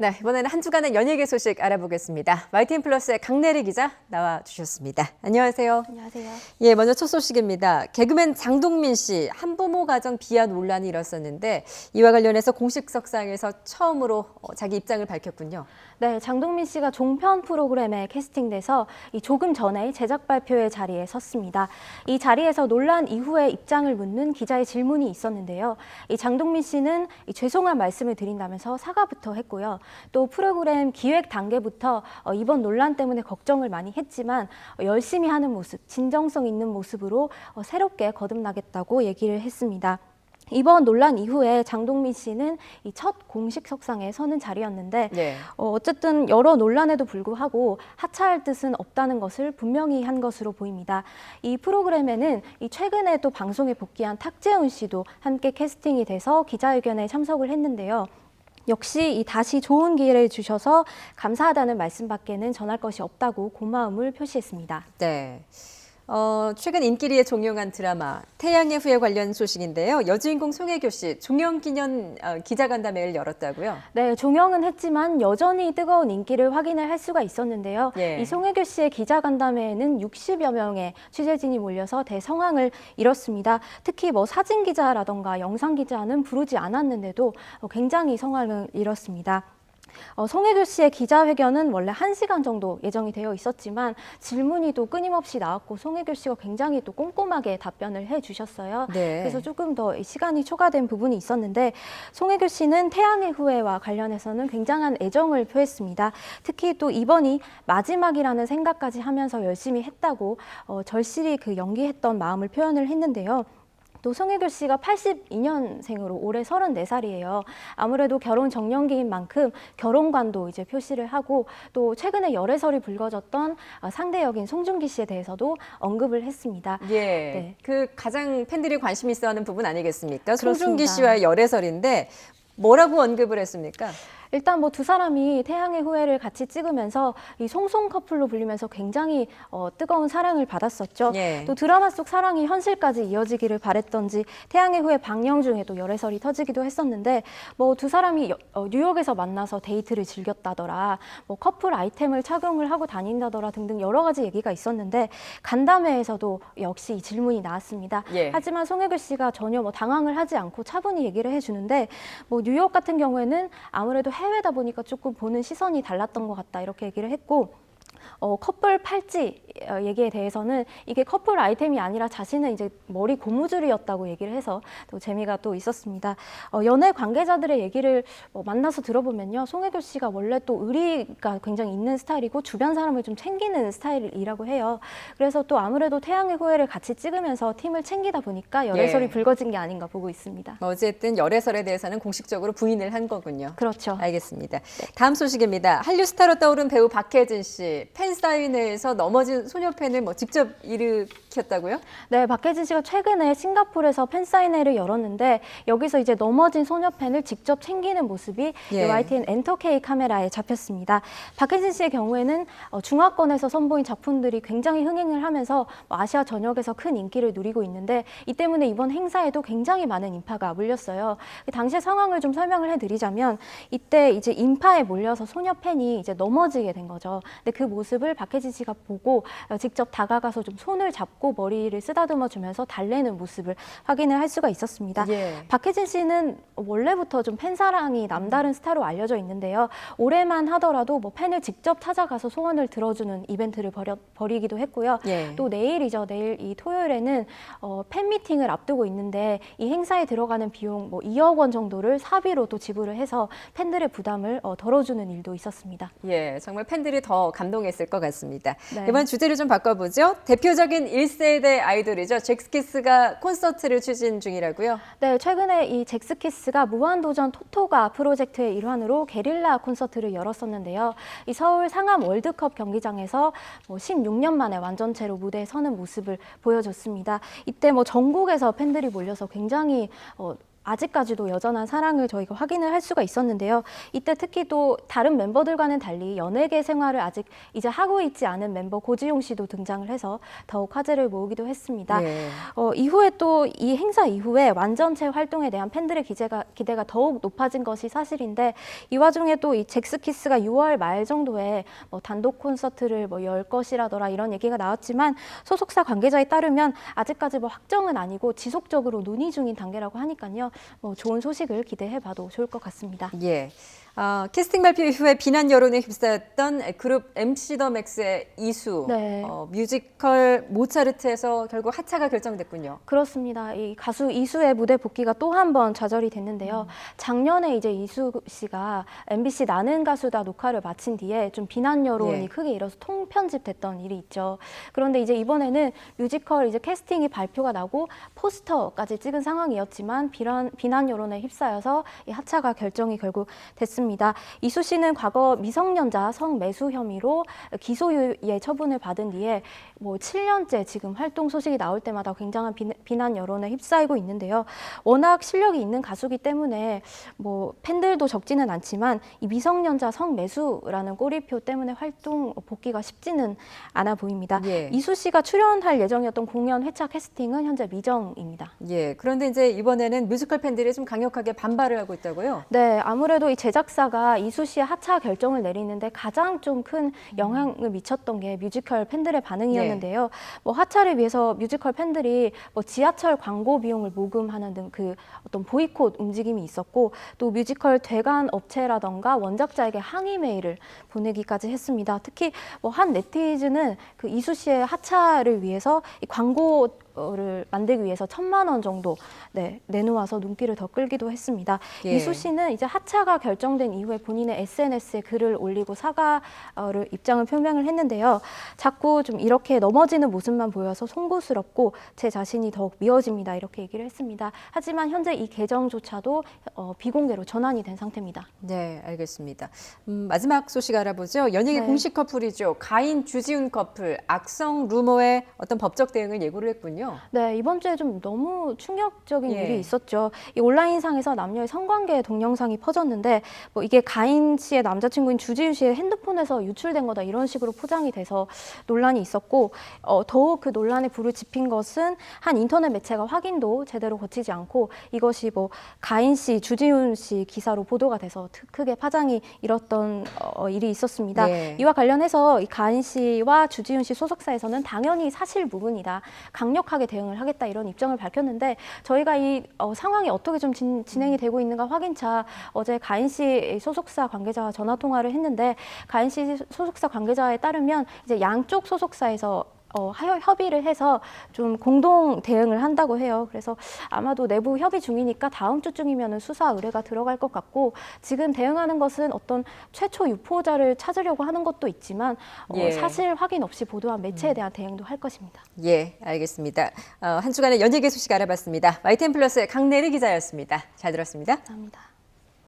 네, 이번에는 한 주간의 연예계 소식 알아보겠습니다. YTN 플러스의 강내리 기자 나와주셨습니다. 안녕하세요. 안녕하세요. 예, 먼저 첫 소식입니다. 개그맨 장동민 씨 한부모 가정 비하 논란이 일었었는데 이와 관련해서 공식 석상에서 처음으로 자기 입장을 밝혔군요. 네, 장동민 씨가 종편 프로그램에 캐스팅돼서 조금 전에 제작 발표회 자리에 섰습니다. 이 자리에서 논란 이후에 입장을 묻는 기자의 질문이 있었는데요. 이 장동민 씨는 죄송한 말씀을 드린다면서 사과부터 했고요. 또 프로그램 기획 단계부터 이번 논란 때문에 걱정을 많이 했지만 열심히 하는 모습, 진정성 있는 모습으로 새롭게 거듭나겠다고 얘기를 했습니다. 이번 논란 이후에 장동민 씨는 이 첫 공식 석상에 서는 자리였는데 네. 어쨌든 여러 논란에도 불구하고 하차할 뜻은 없다는 것을 분명히 한 것으로 보입니다. 이 프로그램에는 최근에 또 방송에 복귀한 탁재훈 씨도 함께 캐스팅이 돼서 기자회견에 참석을 했는데요. 역시 다시 좋은 기회를 주셔서 감사하다는 말씀밖에는 전할 것이 없다고 고마움을 표시했습니다. 네. 최근 인기리에 종영한 드라마 태양의 후예 관련 소식인데요. 여주인공 송혜교 씨 종영 기념 기자간담회를 열었다고요? 네, 종영은 했지만 여전히 뜨거운 인기를 확인을 할 수가 있었는데요. 예. 이 송혜교 씨의 기자간담회에는 60여 명의 취재진이 몰려서 대성황을 이뤘습니다. 특히 사진 기자라던가 영상 기자는 부르지 않았는데도 굉장히 성황을 이뤘습니다. 송혜교 씨의 기자회견은 원래 1시간 정도 예정이 되어 있었지만 질문이 또 끊임없이 나왔고 송혜교 씨가 굉장히 또 꼼꼼하게 답변을 해주셨어요. 네. 그래서 조금 더 시간이 초과된 부분이 있었는데 송혜교 씨는 태양의 후예와 관련해서는 굉장한 애정을 표했습니다. 특히 또 이번이 마지막이라는 생각까지 하면서 열심히 했다고 절실히 연기했던 마음을 표현을 했는데요. 또 송혜교 씨가 82년생으로 올해 34살이에요. 아무래도 결혼 정년기인 만큼 결혼관도 이제 표시를 하고 또 최근에 열애설이 불거졌던 상대 역인 송중기 씨에 대해서도 언급을 했습니다. 예, 네. 그 가장 팬들이 관심 있어하는 부분 아니겠습니까? 그렇습니다. 송중기 씨와의 열애설인데 뭐라고 언급을 했습니까? 일단 두 사람이 태양의 후예를 같이 찍으면서 이 송송 커플로 불리면서 굉장히 뜨거운 사랑을 받았었죠. 예. 또 드라마 속 사랑이 현실까지 이어지기를 바랬던지 태양의 후예 방영 중에도 열애설이 터지기도 했었는데 두 사람이 뉴욕에서 만나서 데이트를 즐겼다더라, 커플 아이템을 착용을 하고 다닌다더라 등등 여러 가지 얘기가 있었는데 간담회에서도 역시 이 질문이 나왔습니다. 예. 하지만 송혜교 씨가 전혀 당황을 하지 않고 차분히 얘기를 해주는데 뉴욕 같은 경우에는 아무래도 해외다 보니까 조금 보는 시선이 달랐던 것 같다 이렇게 얘기를 했고 커플 팔찌 얘기에 대해서는 이게 커플 아이템이 아니라 자신은 이제 머리 고무줄이었다고 얘기를 해서 또 재미가 또 있었습니다. 연애 관계자들의 얘기를 만나서 들어보면요. 송혜교 씨가 원래 또 의리가 굉장히 있는 스타일이고 주변 사람을 좀 챙기는 스타일이라고 해요. 그래서 또 아무래도 태양의 후예를 같이 찍으면서 팀을 챙기다 보니까 열애설이 예. 불거진 게 아닌가 보고 있습니다. 어쨌든 열애설에 대해서는 공식적으로 부인을 한 거군요. 그렇죠. 알겠습니다. 다음 소식입니다. 한류 스타로 떠오른 배우 박혜진 씨 팬사인회에서 넘어진 소녀 팬을 직접 일으켰다고요? 네, 박혜진 씨가 최근에 싱가포르에서 팬사인회를 열었는데 여기서 이제 넘어진 소녀 팬을 직접 챙기는 모습이 예. YTN 엔터케이 카메라에 잡혔습니다. 박혜진 씨의 경우에는 중화권에서 선보인 작품들이 굉장히 흥행을 하면서 아시아 전역에서 큰 인기를 누리고 있는데 이 때문에 이번 행사에도 굉장히 많은 인파가 몰렸어요. 당시의 상황을 좀 설명을 해드리자면 이때 이제 인파에 몰려서 소녀 팬이 이제 넘어지게 된 거죠. 근데 그 모습을 박혜진 씨가 보고 직접 다가가서 좀 손을 잡고 머리를 쓰다듬어 주면서 달래는 모습을 확인을 할 수가 있었습니다. 예. 박혜진 씨는 원래부터 좀 팬사랑이 남다른 스타로 알려져 있는데요. 올해만 하더라도 팬을 직접 찾아가서 소원을 들어주는 이벤트를 벌이기도 했고요. 예. 또 내일이죠. 내일 이 토요일에는 팬미팅을 앞두고 있는데 이 행사에 들어가는 비용 2억 원 정도를 사비로 또 지불을 해서 팬들의 부담을 덜어주는 일도 있었습니다. 예, 정말 팬들이 더 감동했을 것 같습니다. 네. 이번 주제를 좀 바꿔보죠. 대표적인 1세대 아이돌이죠. 잭스키스가 콘서트를 추진 중이라고요? 네, 최근에 이 잭스키스가 무한도전 토토가 프로젝트의 일환으로 게릴라 콘서트를 열었었는데요. 이 서울 상암 월드컵 경기장에서 16년 만에 완전체로 무대에 서는 모습을 보여줬습니다. 이때 전국에서 팬들이 몰려서 굉장히 아직까지도 여전한 사랑을 저희가 확인을 할 수가 있었는데요. 이때 특히 또 다른 멤버들과는 달리 연예계 생활을 아직 이제 하고 있지 않은 멤버 고지용 씨도 등장을 해서 더욱 화제를 모으기도 했습니다. 네. 이후에 또 이 행사 이후에 완전체 활동에 대한 팬들의 기대가 더욱 높아진 것이 사실인데 이 와중에 또 이 잭스키스가 6월 말 정도에 뭐 단독 콘서트를 뭐 열 것이라더라 이런 얘기가 나왔지만 소속사 관계자에 따르면 아직까지 뭐 확정은 아니고 지속적으로 논의 중인 단계라고 하니까요. 뭐 좋은 소식을 기대해봐도 좋을 것 같습니다. 예. 캐스팅 발표 이후에 비난 여론에 휩싸였던 그룹 MC 더 맥스의 이수. 네. 뮤지컬 모차르트에서 결국 하차가 결정됐군요. 그렇습니다. 이 가수 이수의 무대 복귀가 또 한 번 좌절이 됐는데요. 작년에 이제 이수 씨가 MBC 나는 가수다 녹화를 마친 뒤에 좀 비난 여론이 예. 크게 일어서 통편집됐던 일이 있죠. 그런데 이제 이번에는 뮤지컬 이제 캐스팅이 발표가 나고 포스터까지 찍은 상황이었지만 비난 여론에 휩싸여서 이 하차가 결정이 결국 됐습니다. 이수 씨는 과거 미성년자 성매수 혐의로 기소유예 처분을 받은 뒤에 뭐 7년째 지금 활동 소식이 나올 때마다 굉장한 비난 여론에 휩싸이고 있는데요. 워낙 실력이 있는 가수기 때문에 뭐 팬들도 적지는 않지만 이 미성년자 성매수라는 꼬리표 때문에 활동 복귀가 쉽지는 않아 보입니다. 예. 이수 씨가 출연할 예정이었던 공연 회차 캐스팅은 현재 미정입니다. 예. 그런데 이제 이번에는 뮤지컬 팬들이 좀 강력하게 반발을 하고 있다고요? 네, 아무래도 이 제작사가 이수 씨의 하차 결정을 내리는데 가장 좀 큰 영향을 미쳤던 게 뮤지컬 팬들의 반응이었는데요. 뭐 하차를 위해서 뮤지컬 팬들이 뭐 지하철 광고 비용을 모금하는 등 그 어떤 보이콧 움직임이 있었고 또 뮤지컬 대관 업체라던가 원작자에게 항의 메일을 보내기까지 했습니다. 특히 뭐 한 네티즌은 그 이수 씨의 하차를 위해서 이 광고를 만들기 위해서 1,000만 원 정도 내놓아서 눈길을 더 끌기도 했습니다. 예. 이수 씨는 이제 하차가 결정된 이후에 본인의 SNS에 글을 올리고 사과를 입장을 표명을 했는데요. 자꾸 좀 이렇게 넘어지는 모습만 보여서 송구스럽고 제 자신이 더욱 미워집니다. 이렇게 얘기를 했습니다. 하지만 현재 이 계정조차도 비공개로 전환이 된 상태입니다. 네, 알겠습니다. 마지막 소식 알아보죠. 연예계 네. 공식 커플이죠. 가인, 주지훈 커플, 악성 루머에 어떤 법적 대응을 예고를 했군요. 네, 이번 주에 좀 너무 충격적인 예. 일이 있었죠. 이 온라인상에서 남녀의 성관계 동영상이 퍼졌는데 뭐 이게 가인 씨의 남자친구인 주지훈 씨의 핸드폰에서 유출된 거다 이런 식으로 포장이 돼서 논란이 있었고 더욱 그 논란에 불을 지핀 것은 한 인터넷 매체가 확인도 제대로 거치지 않고 이것이 뭐 가인 씨, 주지훈 씨 기사로 보도가 돼서 크게 파장이 일었던 일이 있었습니다. 네. 이와 관련해서 이 가인 씨와 주지훈 씨 소속사에서는 당연히 사실 무근이다. 강력하게 대응을 하겠다 이런 입장을 밝혔는데 저희가 이 상황이 어떻게 좀 진행이 되고 있는가 확인차 어제 가인 씨 소속사 관계자와 전화 통화를 했는데 가인 씨 소속사 관계자에 따르면 이제 양쪽 소속사에서 협의를 해서 좀 공동 대응을 한다고 해요. 그래서 아마도 내부 협의 중이니까 다음 주쯤이면 수사 의뢰가 들어갈 것 같고 지금 대응하는 것은 어떤 최초 유포자를 찾으려고 하는 것도 있지만 예. 사실 확인 없이 보도한 매체에 대한 대응도 할 것입니다. 예, 알겠습니다. 한 주간의 연예계 소식 알아봤습니다. YTN 플러스의 강내리 기자였습니다. 잘 들었습니다. 감사합니다.